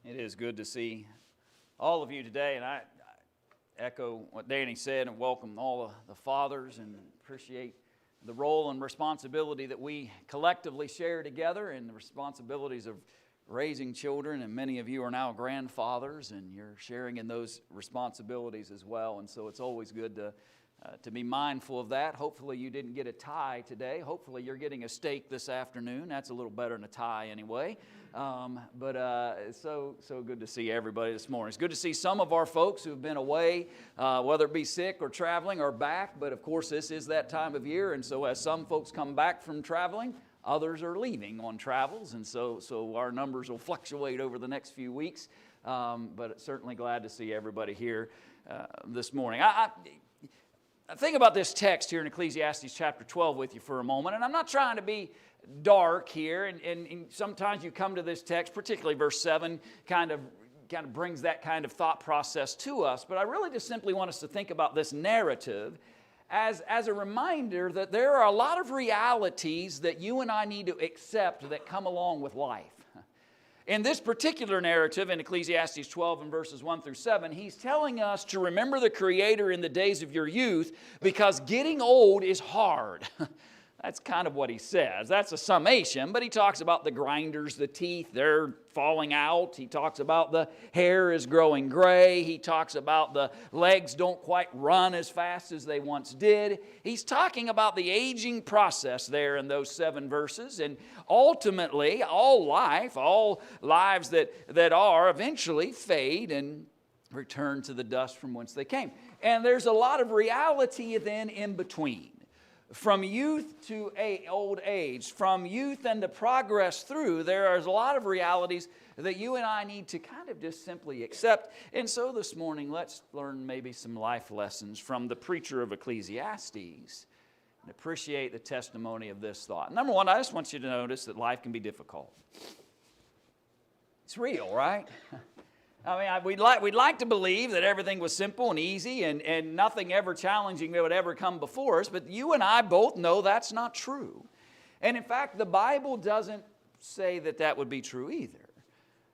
It is good to see all of you today, and I echo what Danny said and welcome all the fathers and appreciate the role and responsibility that we collectively share together and the responsibilities of raising children, and many of you are now grandfathers and you're sharing in those responsibilities as well, and so it's always good to be mindful of that. Hopefully you didn't get a tie today. Hopefully you're getting a steak this afternoon. That's a little better than a tie anyway. So good to see everybody this morning. It's good to see some of our folks who have been away, whether it be sick or traveling, or back. But of course this is that time of year, and so as some folks come back from traveling, others are leaving on travels, and so our numbers will fluctuate over the next few weeks. But certainly glad to see everybody here this morning. I think about this text here in Ecclesiastes chapter 12 with you for a moment, and I'm not trying to be dark here, and sometimes you come to this text, particularly verse 7, kind of brings that kind of thought process to us, but I really just simply want us to think about this narrative as a reminder that there are a lot of realities that you and I need to accept that come along with life. In this particular narrative in Ecclesiastes 12 and verses 1 through 7, he's telling us to remember the Creator in the days of your youth because getting old is hard. That's kind of what he says. That's a summation, but he talks about the grinders, the teeth, they're falling out. He talks about the hair is growing gray. He talks about the legs don't quite run as fast as they once did. He's talking about the aging process there in those 7 verses. And ultimately, all lives that are eventually fade and return to the dust from whence they came. And there's a lot of reality then in between. From youth to old age, from youth and the progress through, there is a lot of realities that you and I need to kind of just simply accept. And so this morning, let's learn maybe some life lessons from the preacher of Ecclesiastes and appreciate the testimony of this thought. Number one, I just want you to notice that life can be difficult. It's real, right? I mean, we'd like to believe that everything was simple and easy and nothing ever challenging that would ever come before us, but you and I both know that's not true. And in fact, the Bible doesn't say that would be true either.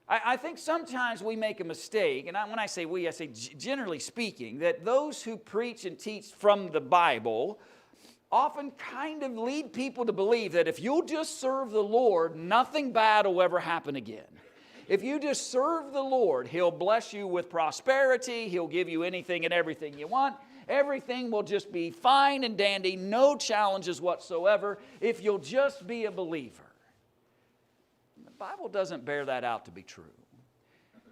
I think sometimes we make a mistake, and when I say we, I say generally speaking, that those who preach and teach from the Bible often kind of lead people to believe that if you'll just serve the Lord, nothing bad will ever happen again. If you just serve the Lord, He'll bless you with prosperity. He'll give you anything and everything you want. Everything will just be fine and dandy, no challenges whatsoever, if you'll just be a believer. The Bible doesn't bear that out to be true.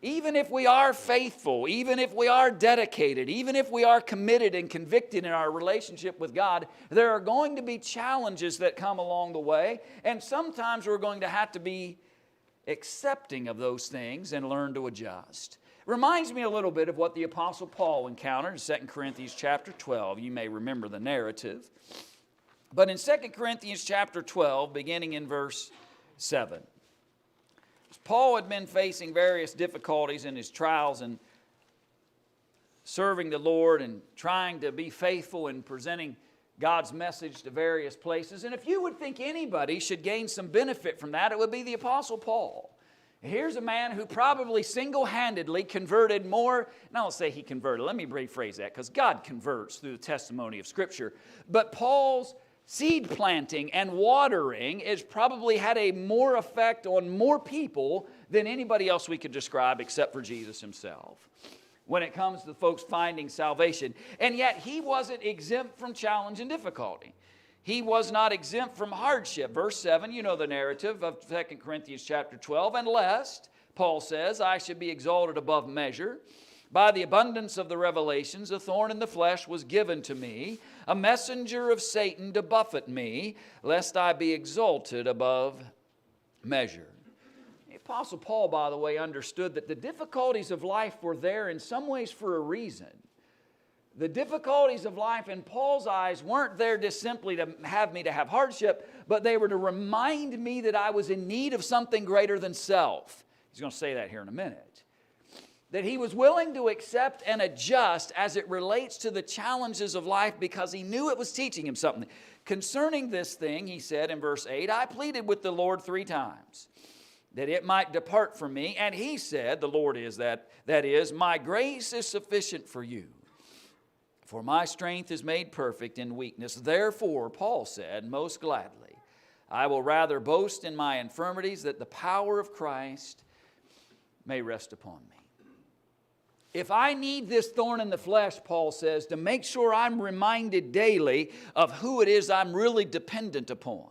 Even if we are faithful, even if we are dedicated, even if we are committed and convicted in our relationship with God, there are going to be challenges that come along the way, and sometimes we're going to have to be accepting of those things and learn to adjust. Reminds me a little bit of what the Apostle Paul encountered in 2 Corinthians chapter 12. You may remember the narrative. But in 2 Corinthians chapter 12, beginning in verse 7, Paul had been facing various difficulties in his trials and serving the Lord and trying to be faithful in presenting God's message to various places. And if you would think anybody should gain some benefit from that, it would be the Apostle Paul. Here's a man who probably single-handedly converted more. Now I'll say he converted. Let me rephrase that, because God converts through the testimony of Scripture. But Paul's seed planting and watering has probably had a more effect on more people than anybody else we could describe except for Jesus himself when it comes to folks finding salvation. And yet he wasn't exempt from challenge and difficulty. He was not exempt from hardship. Verse 7, you know the narrative of 2 Corinthians chapter 12. And lest, Paul says, I should be exalted above measure, by the abundance of the revelations, a thorn in the flesh was given to me, a messenger of Satan to buffet me, lest I be exalted above measure. The Apostle Paul, by the way, understood that the difficulties of life were there in some ways for a reason. The difficulties of life in Paul's eyes weren't there just simply to have me to have hardship, but they were to remind me that I was in need of something greater than self. He's going to say that here in a minute. That he was willing to accept and adjust as it relates to the challenges of life because he knew it was teaching him something. Concerning this thing, he said in verse 8, I pleaded with the Lord 3 times that it might depart from me. And he said, the Lord is that is, my grace is sufficient for you, for my strength is made perfect in weakness. Therefore, Paul said, most gladly, I will rather boast in my infirmities, that the power of Christ may rest upon me. If I need this thorn in the flesh, Paul says, to make sure I'm reminded daily of who it is I'm really dependent upon,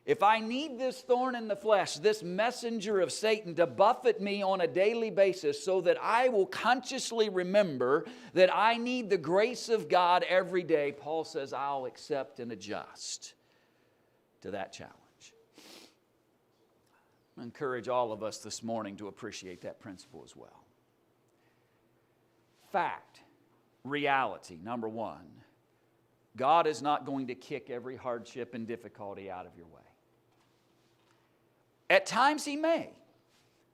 if I need this thorn in the flesh, this messenger of Satan to buffet me on a daily basis so that I will consciously remember that I need the grace of God every day, Paul says, I'll accept and adjust to that challenge. I encourage all of us this morning to appreciate that principle as well. Fact, reality, number one, God is not going to kick every hardship and difficulty out of your way. At times He may.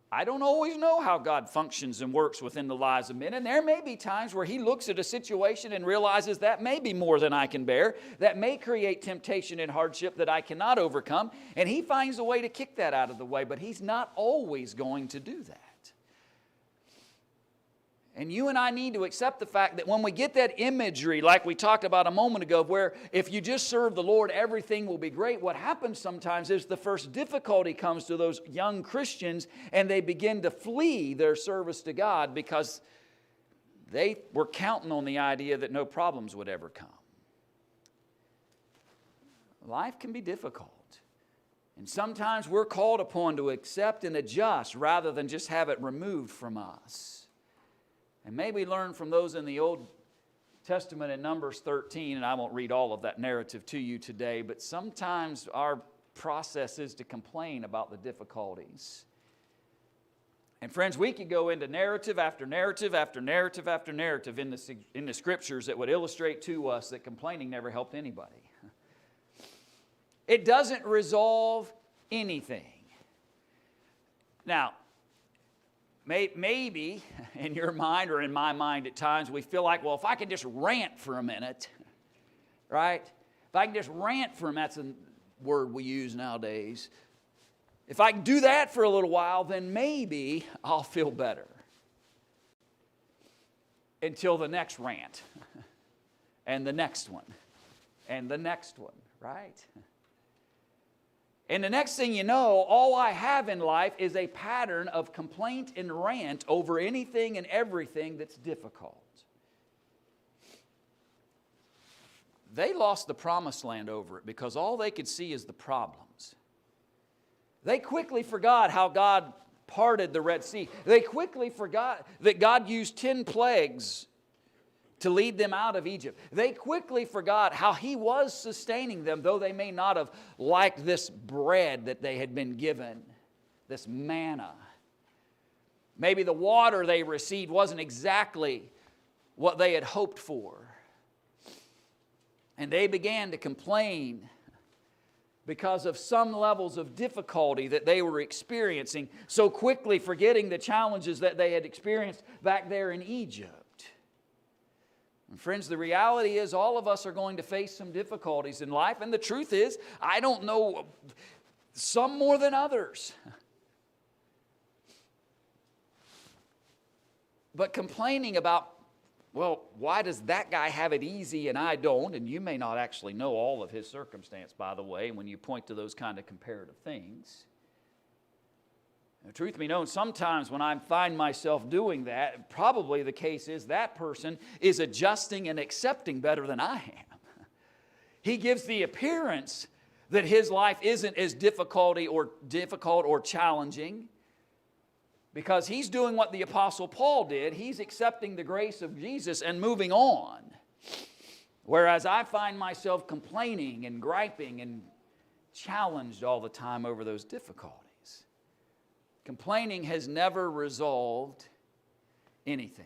I don't always know how God functions and works within the lives of men, and there may be times where He looks at a situation and realizes that may be more than I can bear, that may create temptation and hardship that I cannot overcome, and He finds a way to kick that out of the way, but He's not always going to do that. And you and I need to accept the fact that when we get that imagery, like we talked about a moment ago, where if you just serve the Lord, everything will be great. What happens sometimes is the first difficulty comes to those young Christians, and they begin to flee their service to God because they were counting on the idea that no problems would ever come. Life can be difficult. And sometimes we're called upon to accept and adjust rather than just have it removed from us. And maybe learn from those in the Old Testament in Numbers 13, and I won't read all of that narrative to you today, but sometimes our process is to complain about the difficulties. And friends, we could go into narrative after narrative after narrative after narrative in the Scriptures that would illustrate to us that complaining never helped anybody. It doesn't resolve anything. Now, maybe in your mind or in my mind at times we feel like, well, if I could just rant for a minute, right? If I can just rant for a minute, that's a word we use nowadays. If I can do that for a little while, then maybe I'll feel better. Until the next rant, and the next one, and the next one, right? And the next thing you know, all I have in life is a pattern of complaint and rant over anything and everything that's difficult. They lost the promised land over it because all they could see is the problems. They quickly forgot how God parted the Red Sea. They quickly forgot that God used 10 plagues to lead them out of Egypt. They quickly forgot how He was sustaining them, though they may not have liked this bread that they had been given, this manna. Maybe the water they received wasn't exactly what they had hoped for. And they began to complain because of some levels of difficulty that they were experiencing, so quickly forgetting the challenges that they had experienced back there in Egypt. And friends, the reality is all of us are going to face some difficulties in life, and the truth is, I don't know, some more than others. But complaining about, well, why does that guy have it easy and I don't? And you may not actually know all of his circumstance, by the way, when you point to those kind of comparative things. The truth be known, sometimes when I find myself doing that, probably the case is that person is adjusting and accepting better than I am. He gives the appearance that his life isn't as difficult or challenging because he's doing what the Apostle Paul did. He's accepting the grace of Jesus and moving on. Whereas I find myself complaining and griping and challenged all the time over those difficulties. Complaining has never resolved anything.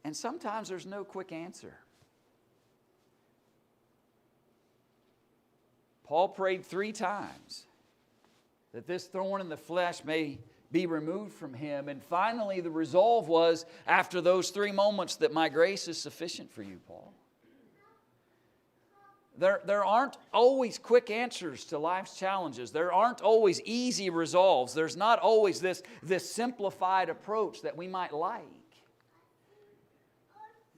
And sometimes there's no quick answer. Paul prayed 3 times that this thorn in the flesh may be removed from him. And finally the resolve was, after those 3 moments, that my grace is sufficient for you, Paul. There aren't always quick answers to life's challenges. There aren't always easy resolves. There's not always this simplified approach that we might like.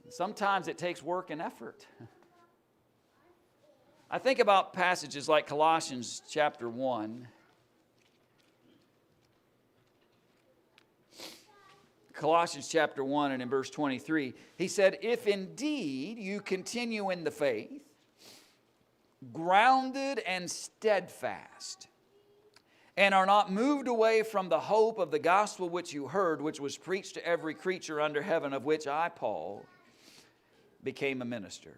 Sometimes it takes work and effort. I think about passages like Colossians chapter 1. Colossians chapter 1 and in verse 23, he said, "If indeed you continue in the faith, grounded and steadfast, and are not moved away from the hope of the gospel which you heard, which was preached to every creature under heaven, of which I, Paul, became a minister."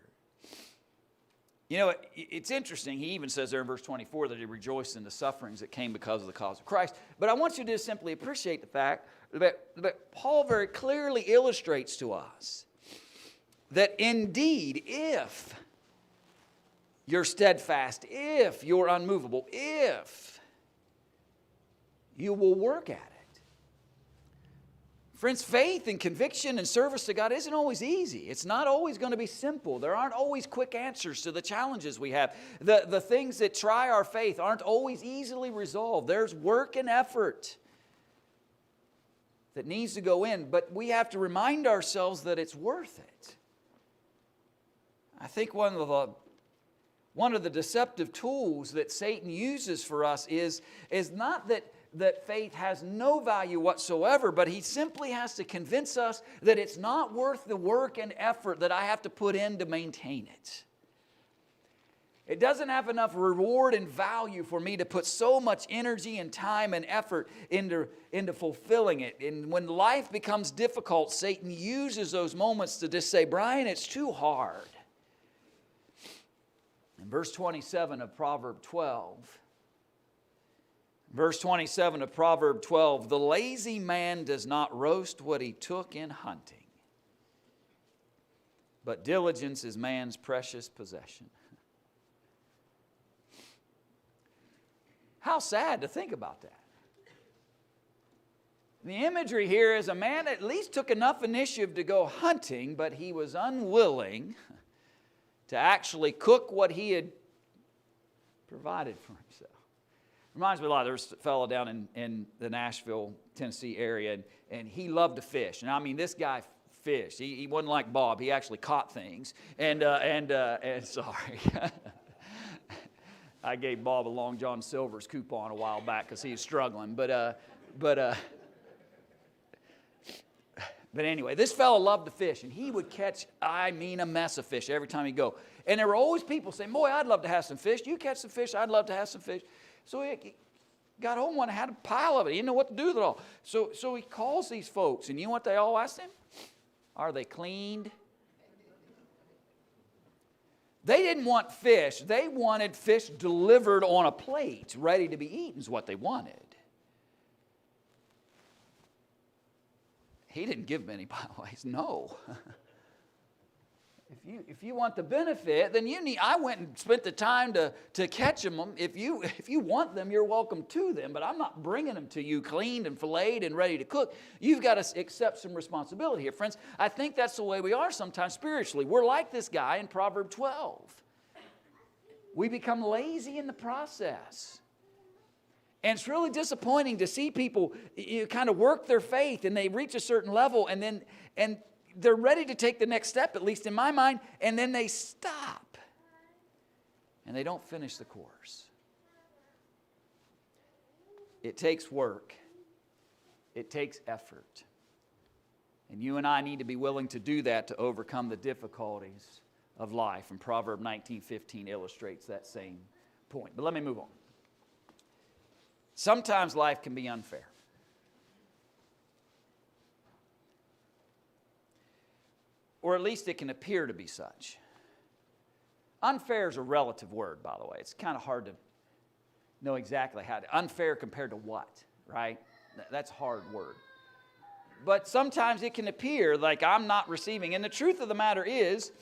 You know, it's interesting. He even says there in verse 24 that he rejoiced in the sufferings that came because of the cause of Christ. But I want you to simply appreciate the fact that Paul very clearly illustrates to us that indeed, if you're steadfast, if you're unmovable, if you will work at it. Friends, faith and conviction and service to God isn't always easy. It's not always going to be simple. There aren't always quick answers to the challenges we have. The things that try our faith aren't always easily resolved. There's work and effort that needs to go in, but we have to remind ourselves that it's worth it. I think one of the deceptive tools that Satan uses for us is not that faith has no value whatsoever, but he simply has to convince us that it's not worth the work and effort that I have to put in to maintain it. It doesn't have enough reward and value for me to put so much energy and time and effort into fulfilling it. And when life becomes difficult, Satan uses those moments to just say, "Brian, it's too hard." In verse 27 of Proverb 12, "The lazy man does not roast what he took in hunting, but diligence is man's precious possession." How sad to think about that. The imagery here is a man at least took enough initiative to go hunting, but he was unwilling to actually cook what he had provided for himself. Reminds me a lot, there's a fellow down in the Nashville, Tennessee area, and he loved to fish. And I mean, this guy fished. He wasn't like Bob. He actually caught things. And sorry. I gave Bob a Long John Silver's coupon a while back because he was struggling. But anyway, this fellow loved to fish, and he would catch, a mess of fish every time he'd go. And there were always people saying, "Boy, I'd love to have some fish. You catch some fish, I'd love to have some fish." So he got home one and had a pile of it. He didn't know what to do with it all. So he calls these folks, and you know what they all asked him? Are they cleaned? They didn't want fish. They wanted fish delivered on a plate, ready to be eaten is what they wanted. He didn't give them any, by the way. No. If you want the benefit, then I went and spent the time to catch them. If you want them, you're welcome to them, but I'm not bringing them to you cleaned and filleted and ready to cook. You've got to accept some responsibility here. Friends, I think that's the way we are sometimes spiritually. We're like this guy in Proverb 12. We become lazy in the process. And it's really disappointing to see people kind of work their faith and they reach a certain level and they're ready to take the next step, at least in my mind, and then they stop and they don't finish the course. It takes work. It takes effort. And you and I need to be willing to do that to overcome the difficulties of life. And Proverb 19:15 illustrates that same point. But let me move on. Sometimes life can be unfair. Or at least it can appear to be such. Unfair is a relative word, by the way. It's kind of hard to know exactly how to. Unfair compared to what, right? That's a hard word. But sometimes it can appear like I'm not receiving. And the truth of the matter is,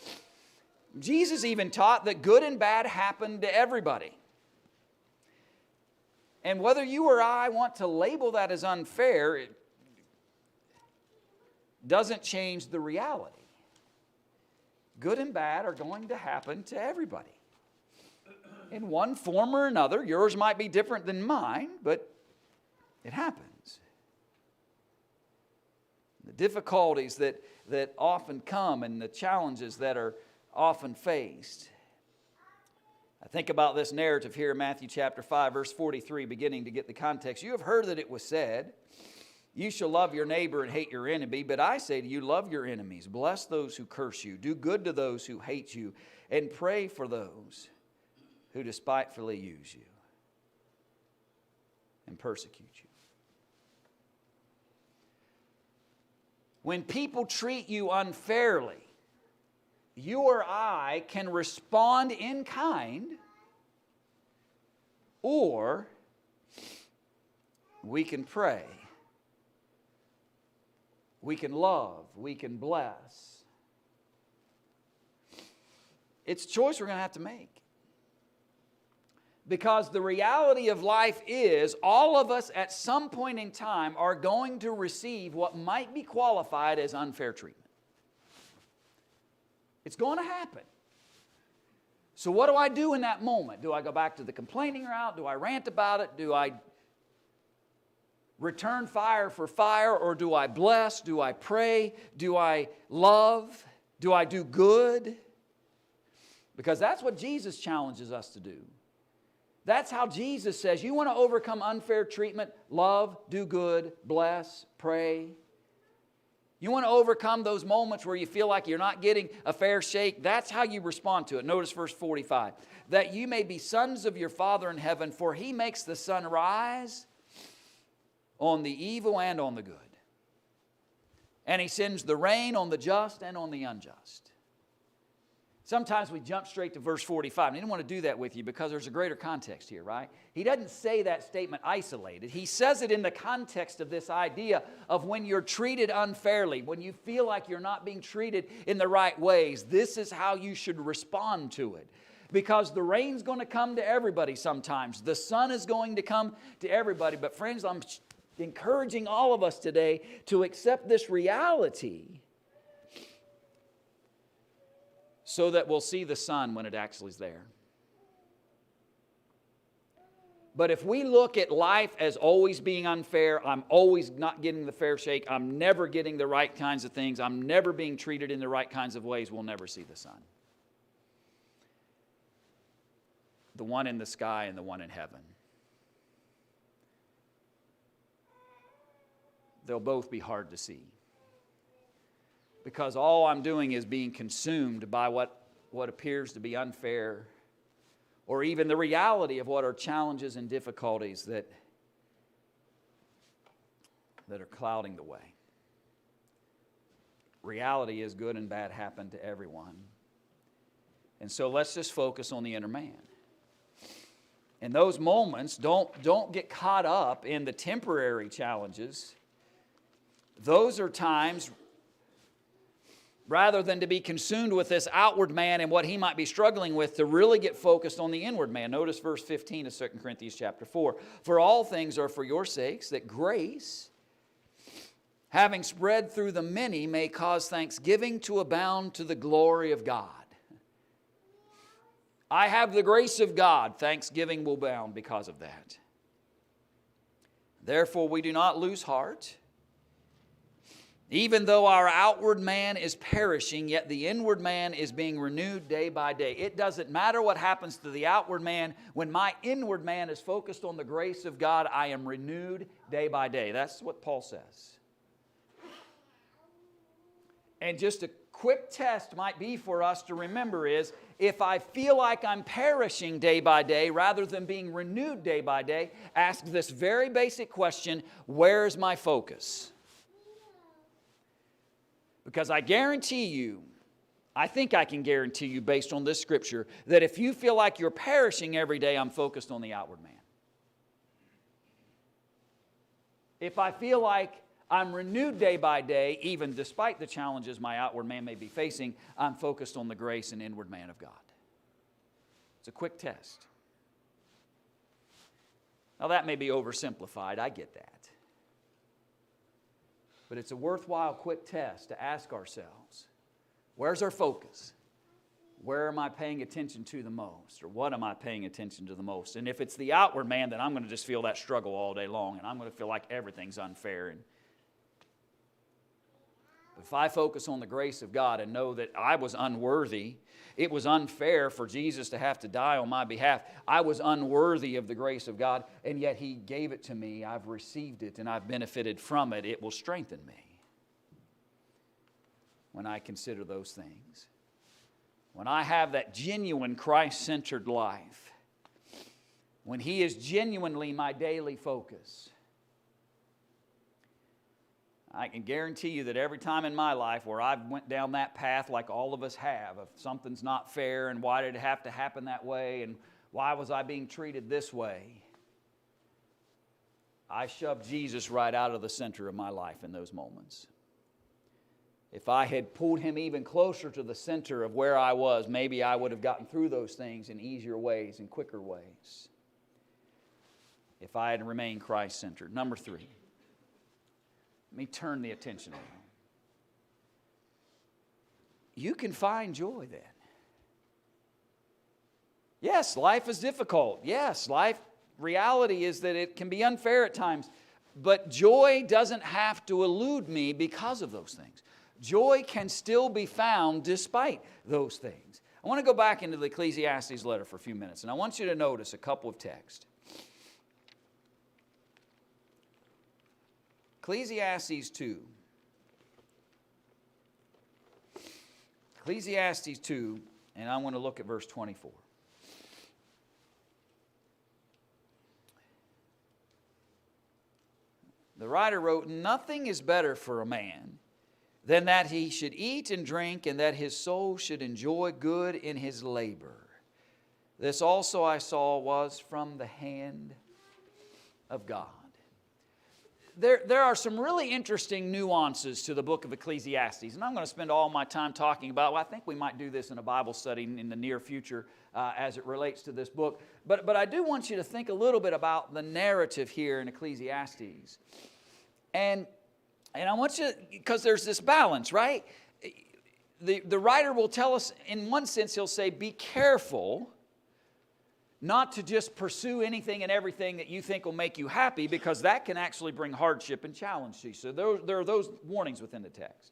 Jesus even taught that good and bad happen to everybody. And whether you or I want to label that as unfair, it doesn't change the reality. Good and bad are going to happen to everybody. in one form or another. Yours might be different than mine, but it happens. The difficulties that often come and the challenges that are often faced. I think about this narrative here in Matthew chapter 5, verse 43, beginning to get the context. You have heard that it was said, you shall love your neighbor and hate your enemy. But I say to you, love your enemies. Bless those who curse you. Do good to those who hate you. And pray for those who despitefully use you and persecute you. When people treat you unfairly, you or I can respond in kind, or we can pray. We can love. We can bless. It's a choice we're going to have to make. Because the reality of life is all of us at some point in time are going to receive what might be qualified as unfair treatment. It's going to happen. So what do I do in that moment? Do I go back to the complaining route? Do I rant about it? Do I return fire for fire? Or do I bless? Do I pray? Do I love? Do I do good? Because that's what Jesus challenges us to do. That's how Jesus says, you want to overcome unfair treatment? Love, do good, bless, pray. You want to overcome those moments where you feel like you're not getting a fair shake? That's how you respond to it. Notice verse 45. That you may be sons of your Father in heaven, for He makes the sun rise on the evil and on the good. And He sends the rain on the just and on the unjust. Sometimes we jump straight to verse 45. And I didn't want to do that with you because there's a greater context here, right? He doesn't say that statement isolated. He says it in the context of this idea of when you're treated unfairly, when you feel like you're not being treated in the right ways, this is how you should respond to it. Because the rain's going to come to everybody sometimes. The sun is going to come to everybody. But friends, I'm encouraging all of us today to accept this reality so that we'll see the sun when it actually is there. But if we look at life as always being unfair, I'm always not getting the fair shake, I'm never getting the right kinds of things, I'm never being treated in the right kinds of ways, we'll never see the sun. The one in the sky and the one in heaven. They'll both be hard to see. Because all I'm doing is being consumed by what appears to be unfair, or even the reality of what are challenges and difficulties that are clouding the way. Reality is good and bad happen to everyone. And so let's just focus on the inner man. In those moments, don't get caught up in the temporary challenges. Those are times, rather than to be consumed with this outward man and what he might be struggling with, to really get focused on the inward man. Notice verse 15 of 2 Corinthians chapter 4. For all things are for your sakes, that grace, having spread through the many, may cause thanksgiving to abound to the glory of God. I have the grace of God. Thanksgiving will abound because of that. Therefore, we do not lose heart. Even though our outward man is perishing, yet the inward man is being renewed day by day. It doesn't matter what happens to the outward man. When my inward man is focused on the grace of God, I am renewed day by day. That's what Paul says. And just a quick test might be for us to remember is, if I feel like I'm perishing day by day rather than being renewed day by day, ask this very basic question: where's my focus? Because I guarantee you, I think I can guarantee you based on this scripture, that if you feel like you're perishing every day, I'm focused on the outward man. If I feel like I'm renewed day by day, even despite the challenges my outward man may be facing, I'm focused on the grace and inward man of God. It's a quick test. Now that may be oversimplified, I get that. But it's a worthwhile quick test to ask ourselves, where's our focus? Where am I paying attention to the most? Or what am I paying attention to the most? And if it's the outward man, then I'm going to just feel that struggle all day long, and I'm going to feel like everything's unfair. But if I focus on the grace of God and know that I was unworthy, it was unfair for Jesus to have to die on my behalf. I was unworthy of the grace of God, and yet He gave it to me. I've received it, and I've benefited from it. It will strengthen me when I consider those things. When I have that genuine Christ-centered life, when He is genuinely my daily focus, I can guarantee you that every time in my life where I've went down that path like all of us have, of something's not fair and why did it have to happen that way and why was I being treated this way, I shoved Jesus right out of the center of my life in those moments. If I had pulled Him even closer to the center of where I was, maybe I would have gotten through those things in easier ways and quicker ways. If I had remained Christ-centered. Number 3. Let me turn the attention around. You can find joy then. Yes, life is difficult. Yes, reality is that it can be unfair at times. But joy doesn't have to elude me because of those things. Joy can still be found despite those things. I want to go back into the Ecclesiastes letter for a few minutes, and I want you to notice a couple of texts. Ecclesiastes 2. Ecclesiastes 2, and I want to look at verse 24. The writer wrote, "Nothing is better for a man than that he should eat and drink, and that his soul should enjoy good in his labor. This also I saw was from the hand of God." There are some really interesting nuances to the book of Ecclesiastes, and I'm going to spend all my time talking about, I think we might do this in a Bible study in the near future as it relates to this book. But I do want you to think a little bit about the narrative here in Ecclesiastes. And I want you, because there's this balance, right? The writer will tell us, in one sense, he'll say, be careful not to just pursue anything and everything that you think will make you happy, because that can actually bring hardship and challenge to you. So there are those warnings within the text.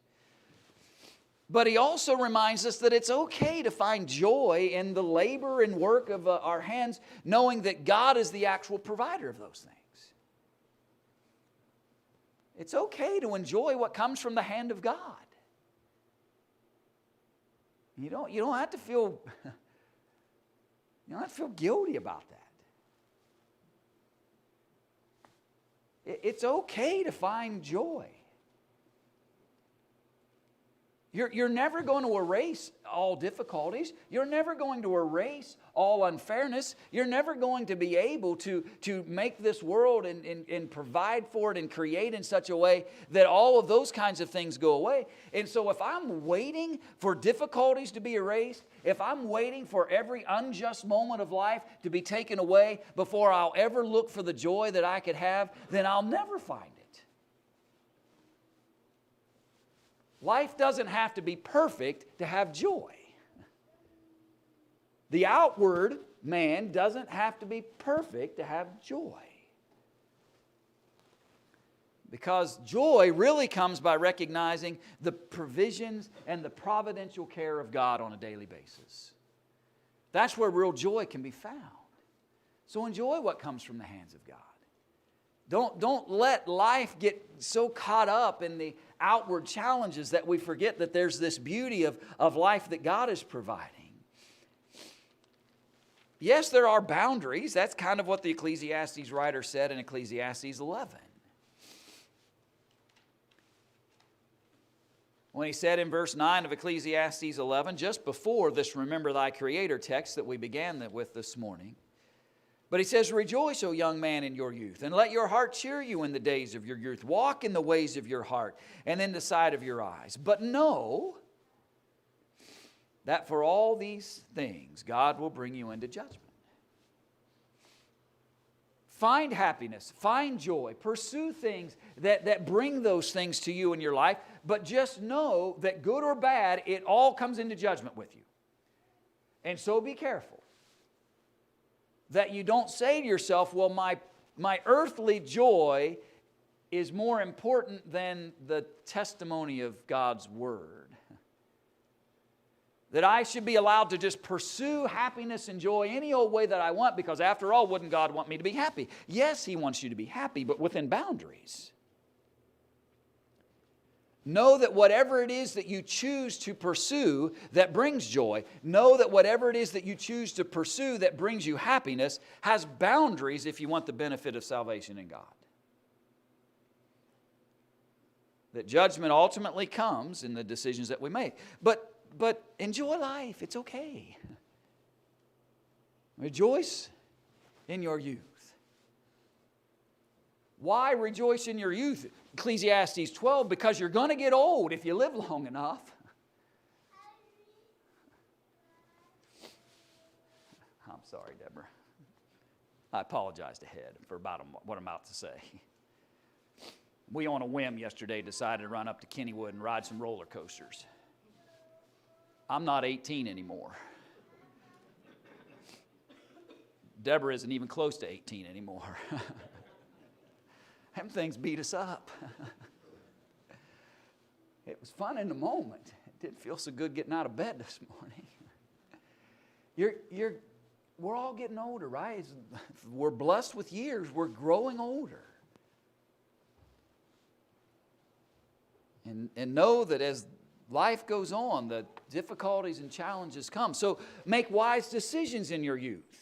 But he also reminds us that it's okay to find joy in the labor and work of our hands, knowing that God is the actual provider of those things. It's okay to enjoy what comes from the hand of God. You don't have to feel guilty about that. It's okay to find joy. You're never going to erase all difficulties. You're never going to erase all unfairness. You're never going to be able to make this world and provide for it and create in such a way that all of those kinds of things go away. And so if I'm waiting for difficulties to be erased, if I'm waiting for every unjust moment of life to be taken away before I'll ever look for the joy that I could have, then I'll never find it. Life doesn't have to be perfect to have joy. The outward man doesn't have to be perfect to have joy. Because joy really comes by recognizing the provisions and the providential care of God on a daily basis. That's where real joy can be found. So enjoy what comes from the hands of God. Don't let life get so caught up in the outward challenges that we forget that there's this beauty of life that God is providing. Yes, there are boundaries. That's kind of what the Ecclesiastes writer said in Ecclesiastes 11. When he said in verse 9 of Ecclesiastes 11, just before this "Remember Thy Creator" text that we began with this morning, but he says, "Rejoice, O young man, in your youth, and let your heart cheer you in the days of your youth. Walk in the ways of your heart and in the sight of your eyes. But know that for all these things God will bring you into judgment." Find happiness, find joy, pursue things that bring those things to you in your life, but just know that good or bad, it all comes into judgment with you. And so be careful that you don't say to yourself, well, my earthly joy is more important than the testimony of God's Word. That I should be allowed to just pursue happiness and joy any old way that I want, because after all, wouldn't God want me to be happy? Yes, He wants you to be happy, but within boundaries. Know that whatever it is that you choose to pursue that brings joy, know that whatever it is that you choose to pursue that brings you happiness has boundaries if you want the benefit of salvation in God. That judgment ultimately comes in the decisions that we make. But enjoy life. It's okay. Rejoice in your youth. Why rejoice in your youth? Ecclesiastes 12, because you're going to get old if you live long enough. I'm sorry, Deborah. I apologized ahead for what I'm about to say. We, on a whim yesterday, decided to run up to Kennywood and ride some roller coasters. I'm not 18 anymore. Deborah isn't even close to 18 anymore. Them things beat us up. It was fun in the moment. It didn't feel so good getting out of bed this morning. We're all getting older, right? We're blessed with years. We're growing older. And know that as life goes on, the difficulties and challenges come. So make wise decisions in your youth.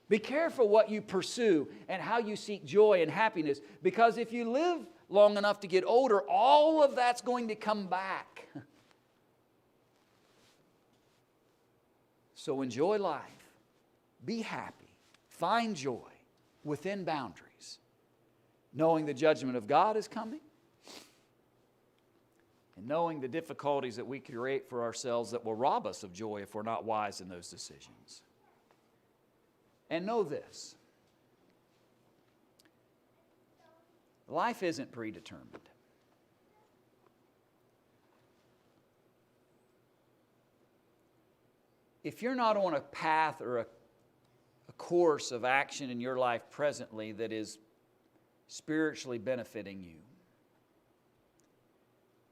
Be careful what you pursue and how you seek joy and happiness, because if you live long enough to get older, all of that's going to come back. So enjoy life. Be happy. Find joy within boundaries, knowing the judgment of God is coming, and knowing the difficulties that we create for ourselves that will rob us of joy if we're not wise in those decisions. And know this: life isn't predetermined. If you're not on a path or a course of action in your life presently that is spiritually benefiting you,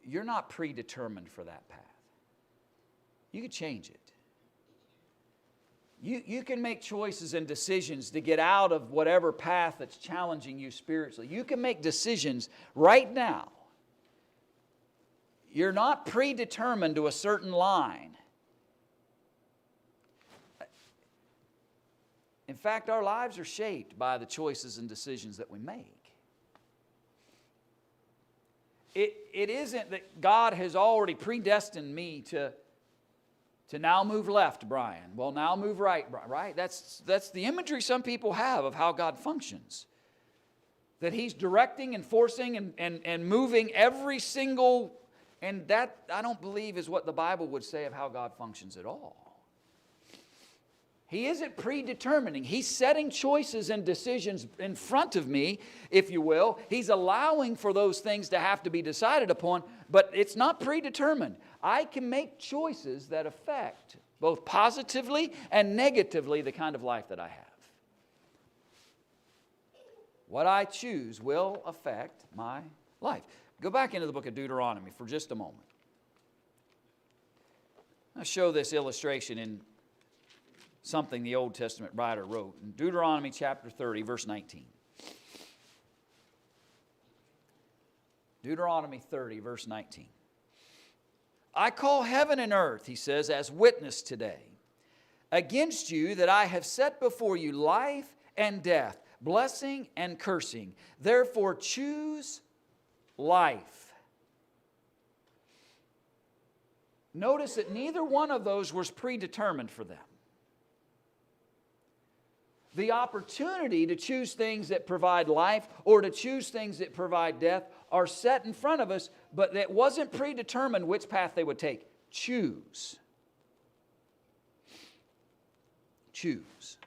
you're not predetermined for that path. You can change it. You can make choices and decisions to get out of whatever path that's challenging you spiritually. You can make decisions right now. You're not predetermined to a certain line. In fact, our lives are shaped by the choices and decisions that we make. It isn't that God has already predestined me to now move left, Brian. Well, now move right, Brian, right? That's the imagery some people have of how God functions. That He's directing and forcing and moving every single, and that I don't believe is what the Bible would say of how God functions at all. He isn't predetermining. He's setting choices and decisions in front of me, if you will. He's allowing for those things to have to be decided upon, but it's not predetermined. I can make choices that affect both positively and negatively the kind of life that I have. What I choose will affect my life. Go back into the book of Deuteronomy for just a moment. I'll show this illustration in something the Old Testament writer wrote in Deuteronomy chapter 30, verse 19. Deuteronomy 30, verse 19. I call heaven and earth, he says, as witness today against you that I have set before you life and death, blessing and cursing. Therefore choose life. Notice that neither one of those was predetermined for them. The opportunity to choose things that provide life or to choose things that provide death are set in front of us, but it wasn't predetermined which path they would take. Choose. Choose.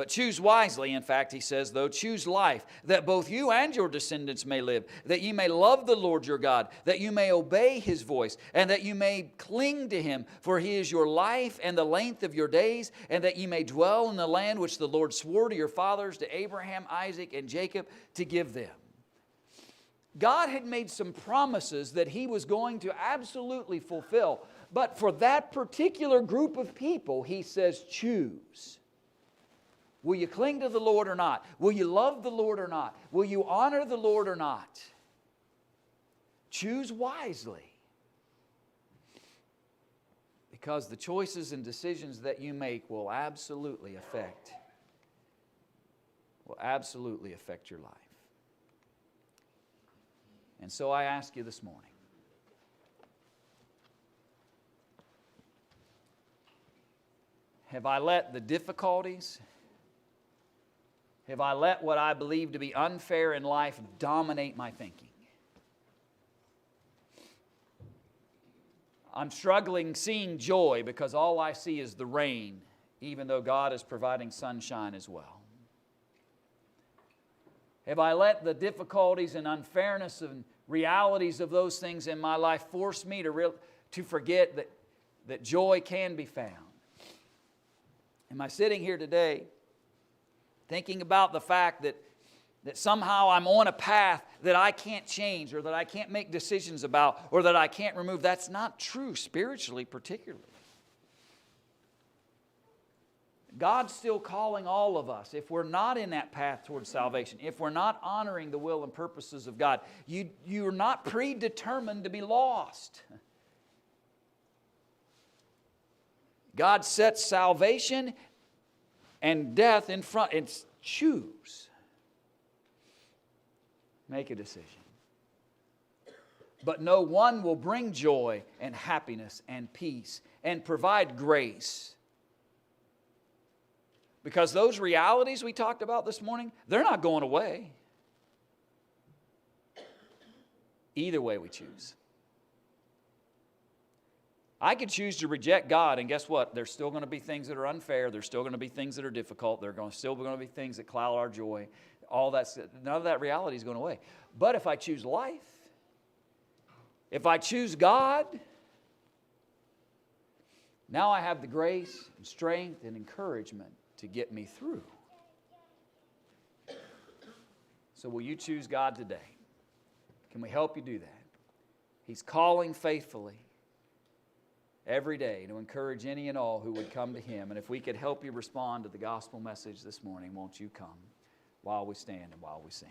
But choose wisely, in fact, he says, though, choose life, that both you and your descendants may live, that you may love the Lord your God, that you may obey His voice, and that you may cling to Him, for He is your life and the length of your days, and that you may dwell in the land which the Lord swore to your fathers, to Abraham, Isaac, and Jacob, to give them. God had made some promises that He was going to absolutely fulfill, but for that particular group of people, He says, choose. Will you cling to the Lord or not? Will you love the Lord or not? Will you honor the Lord or not? Choose wisely. Because the choices and decisions that you make will absolutely affect your life. And so I ask you this morning, have I let the difficulties, have I let what I believe to be unfair in life dominate my thinking? I'm struggling seeing joy because all I see is the rain, even though God is providing sunshine as well. Have I let the difficulties and unfairness and realities of those things in my life force me to forget that joy can be found? Am I sitting here today thinking about the fact that somehow I'm on a path that I can't change or that I can't make decisions about or that I can't remove? That's not true spiritually, particularly. God's still calling all of us. If we're not in that path towards salvation, if we're not honoring the will and purposes of God, you're not predetermined to be lost. God sets salvation and death in front. It's choose. Make a decision. But no one will bring joy and happiness and peace and provide grace. Because those realities we talked about this morning, they're not going away. Either way we choose. I could choose to reject God, and guess what? There's still going to be things that are unfair. There's still going to be things that are difficult. There's still going to be things that cloud our joy. None of that reality is going away. But if I choose life, if I choose God, now I have the grace and strength and encouragement to get me through. So will you choose God today? Can we help you do that? He's calling faithfully every day to encourage any and all who would come to Him. And if we could help you respond to the gospel message this morning, won't you come while we stand and while we sing?